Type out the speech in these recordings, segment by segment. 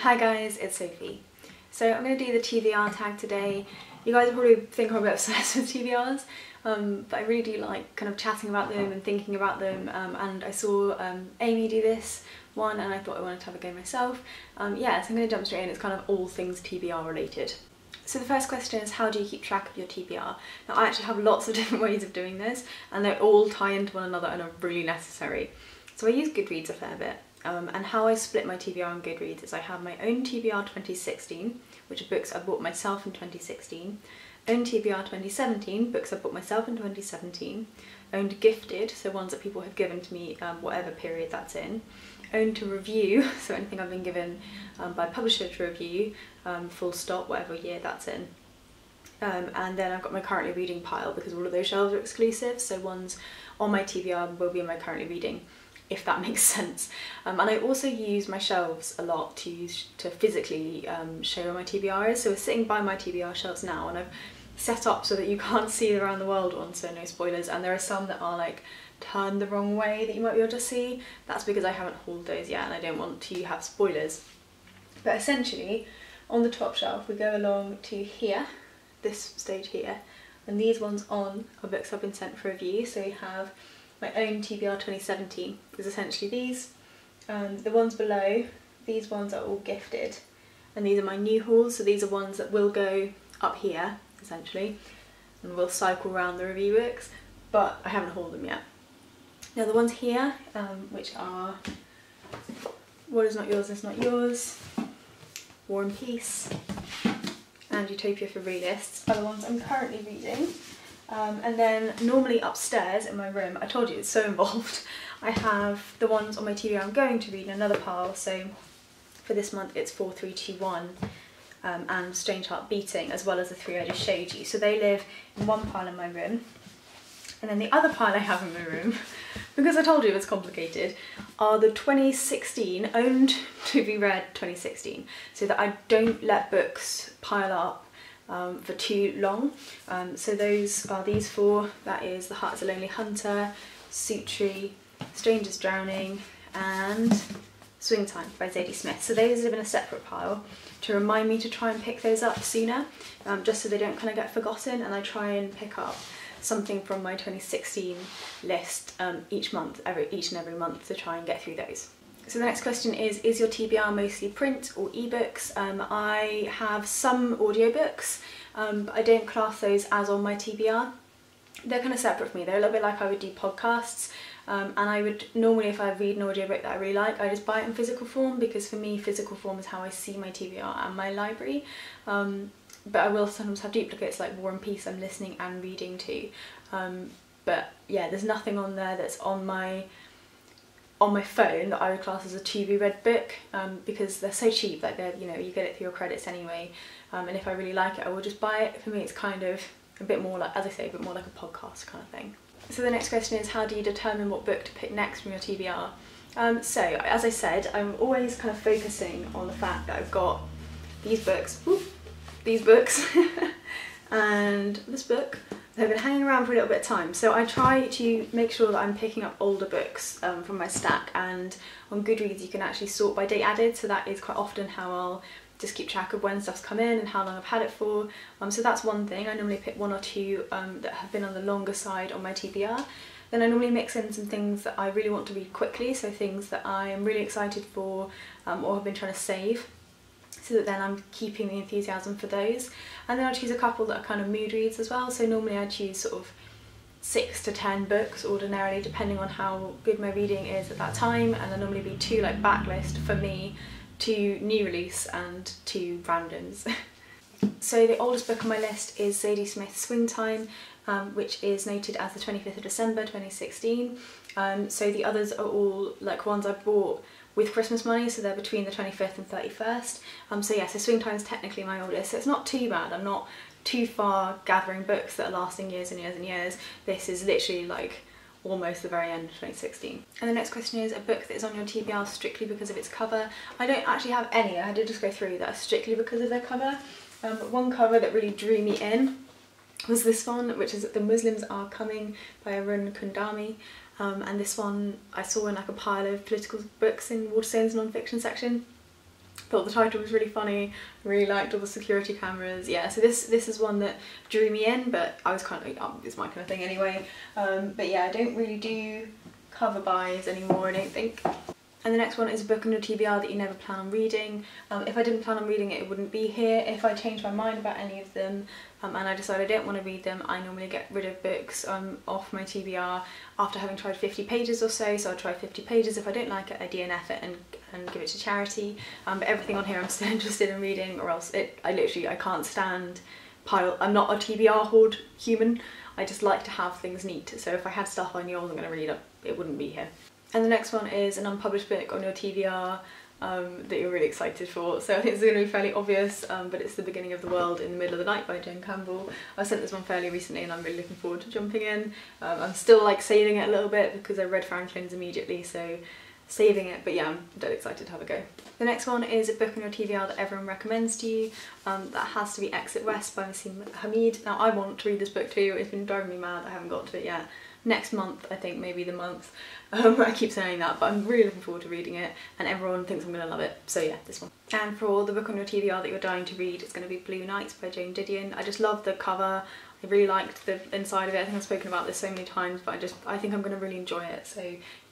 Hi guys, it's Sophie. So I'm going to do the TBR tag today. You guys probably think I'm a bit obsessed with TBRs, but I really do like kind of chatting about them and thinking about them, and I saw Amy do this one and I thought I wanted to have a go myself. Yeah, so I'm going to jump straight in. It's kind of all things TBR related. So the first question is, how do you keep track of your TBR? Now I actually have lots of different ways of doing this and they all tie into one another and are really necessary. So I use Goodreads a fair bit. And how I split my TBR on Goodreads is I have my own TBR 2016, which are books I bought myself in 2016, own TBR 2017, books I bought myself in 2017, owned gifted, so ones that people have given to me whatever period that's in, owned to review, so anything I've been given by a publisher to review, full stop, whatever year that's in. And then I've got my currently reading pile because all of those shelves are exclusive, so ones on my TBR will be in my currently reading, if that makes sense. And I also use my shelves a lot to physically show where my TBR is. So we're sitting by my TBR shelves now and I've set up so that you can't see the around the world ones, so no spoilers, and there are some that are like turned the wrong way that you might be able to see. That's because I haven't hauled those yet and I don't want to have spoilers. But essentially on the top shelf we go along to here, this stage here, and these ones on are books I've been sent for review. So we have my own TBR 2017 is essentially these. The ones below, these ones are all gifted, and these are my new hauls, so these are ones that will go up here essentially and will cycle around the review books, but I haven't hauled them yet. Now the ones here, which are What Is Not Yours Is Not Yours, War and Peace and Utopia for Realists, are the ones I'm currently reading. And then normally upstairs in my room, I told you it's so involved, I have the ones on my TBR I'm going to read in another pile. So for this month it's 4321 and Strange Heart Beating, as well as the three I just showed you. So they live in one pile in my room. And then the other pile I have in my room, because I told you it was complicated, are the 2016, owned to be read 2016, so that I don't let books pile up for too long. So those are these four. That is The Heart is a Lonely Hunter, Sutri, Strangers Drowning and Swing Time by Zadie Smith. So those live in a separate pile to remind me to try and pick those up sooner, just so they don't kind of get forgotten, and I try and pick up something from my 2016 list each and every month to try and get through those. So the next question is your TBR mostly print or ebooks? I have some audiobooks, but I don't class those as on my TBR. They're kind of separate for me. They're a little bit like I would do podcasts, and I would normally, if I read an audiobook that I really like, I just buy it in physical form, because for me physical form is how I see my TBR and my library. But I will sometimes have duplicates, like War and Peace I'm listening and reading to. But yeah, there's nothing on there that's on my phone that I would class as a to be read book, because they're so cheap. Like they're, you know, you get it through your credits anyway, and if I really like it I will just buy it. For me it's kind of a bit more like, as I say, a bit more like a podcast kind of thing. So the next question is, how do you determine what book to pick next from your TBR? So as I said, I'm always kind of focusing on the fact that I've got these books, and this book. They've been hanging around for a little bit of time, so I try to make sure that I'm picking up older books from my stack, and on Goodreads you can actually sort by date added, so that is quite often how I'll just keep track of when stuff's come in and how long I've had it for. So that's one thing. I normally pick one or two that have been on the longer side on my TBR. Then I normally mix in some things that I really want to read quickly, so things that I am really excited for or have been trying to save, so that then I'm keeping the enthusiasm for those. And then I choose a couple that are kind of mood reads as well, so normally I choose sort of 6 to 10 books ordinarily, depending on how good my reading is at that time, and there normally be 2 like backlist for me, 2 new release and 2 randoms. So the oldest book on my list is Zadie Smith's Swing Time, which is noted as the 25th of December 2016. So the others are all like ones I bought with Christmas money, so they're between the 25th and 31st. So yeah, so Swing Time is technically my oldest, so it's not too bad. I'm not too far gathering books that are lasting years and years and years. This is literally like almost the very end of 2016. And the next question is, a book that is on your TBR strictly because of its cover? I don't actually have any. I did just go through that are strictly because of their cover. But one cover that really drew me in was this one, which is The Muslims Are Coming by Arun Kundami. And this one I saw in like a pile of political books in Waterstone's non-fiction section. Thought the title was really funny, really liked all the security cameras. Yeah, so this is one that drew me in, but I was kind of, it's my kind of thing anyway. But yeah, I don't really do cover buys anymore, I don't think. And the next one is a book on your TBR that you never plan on reading. If I didn't plan on reading it, it wouldn't be here. If I changed my mind about any of them and I decide I don't want to read them, I normally get rid of books off my TBR after having tried 50 pages or so. So I'll try 50 pages. If I don't like it, I DNF it and give it to charity. But everything on here I'm still interested in reading, or else I can't stand I'm not a TBR hoard human. I just like to have things neat. So if I had stuff I knew I wasn't going to read, it wouldn't be here. And the next one is an unpublished book on your TBR that you're really excited for. So I think it's going to be fairly obvious, but it's The Beginning of the World in the Middle of the Night by Jane Campbell. I sent this one fairly recently and I'm really looking forward to jumping in. I'm still like saving it a little bit because I read Franklin's immediately, so saving it, but yeah, I'm dead excited to have a go. The next one is a book on your TBR that everyone recommends to you. That has to be Exit West by Wasim Hamid. Now I want to read this book too, it's been driving me mad, I haven't got to it yet. Next month, I think, maybe the month. I keep saying that, but I'm really looking forward to reading it and everyone thinks I'm going to love it, so yeah, this one. And for the book on your TBR that you're dying to read, it's going to be Blue Nights by Jane Didion. I just love the cover, I really liked the inside of it. I think I've spoken about this so many times, but I think I'm going to really enjoy it, so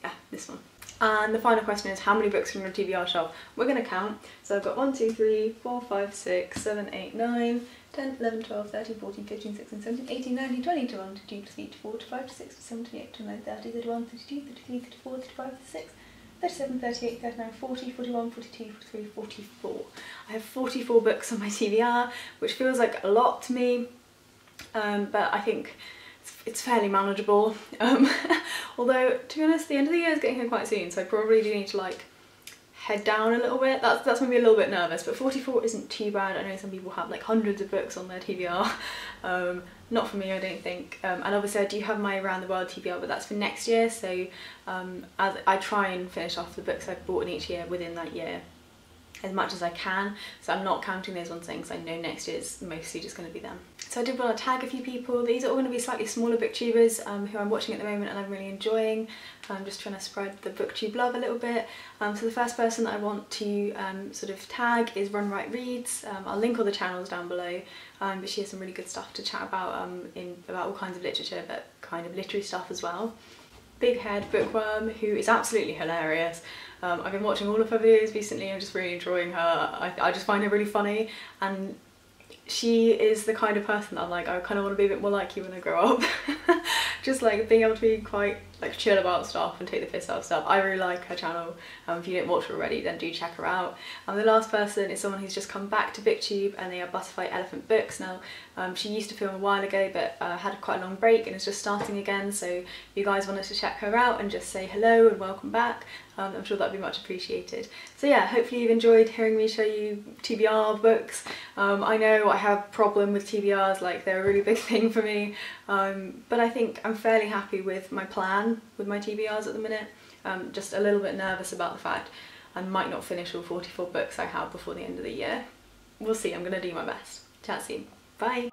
yeah, this one. And the final question is, how many books are on your TBR shelf? We're going to count. So I've got 1, 2, 3, 4, 5, 6, 7, 8, 9, 10, 11, 12, 13, 14, 15, 16, 17, 18, 19, 20, 21, 22, 23, 24, 25, 26, 27, 28, 29, 30, 31, 32, 33, 34, 35, 36, 37, 38, 39, 40, 41, 42, 43, 44. I have 44 books on my TBR, which feels like a lot to me, but I think it's fairly manageable. Although, to be honest, the end of the year is getting here quite soon, so I probably do need to like head down a little bit. That's made me a little bit nervous, but 44 isn't too bad. I know some people have like hundreds of books on their TBR. Not for me, I don't think. And obviously I do have my Around the World TBR, but that's for next year, so as I try and finish off the books I've bought in each year within that year as much as I can, so I'm not counting those ones because I know next year's mostly just going to be them. So I did want to tag a few people. These are all going to be slightly smaller booktubers who I'm watching at the moment and I'm really enjoying. I'm just trying to spread the booktube love a little bit. So the first person that I want to sort of tag is Runwright Reads. I'll link all the channels down below, but she has some really good stuff to chat about about all kinds of literature, but kind of literary stuff as well. Big Haired Bookworm, who is absolutely hilarious. I've been watching all of her videos recently, I'm just really enjoying her. I just find her really funny, and she is the kind of person that I'm like, I kind of want to be a bit more like you when I grow up. Just like being able to be quite like chill about stuff and take the piss out of stuff. I really like her channel. If you didn't watch her already, then do check her out. And the last person is someone who's just come back to BookTube, and they are Butterfly Elephant Books. Now she used to film a while ago, but had quite a long break and is just starting again, so if you guys wanted to check her out and just say hello and welcome back, I'm sure that'd be much appreciated. So yeah, hopefully you've enjoyed hearing me show you TBR books. I know I have a problem with TBRs, like they're a really big thing for me, but I think I'm fairly happy with my plan with my TBRs at the minute. Just a little bit nervous about the fact I might not finish all 44 books I have before the end of the year. We'll see, I'm going to do my best. Chat soon. Bye!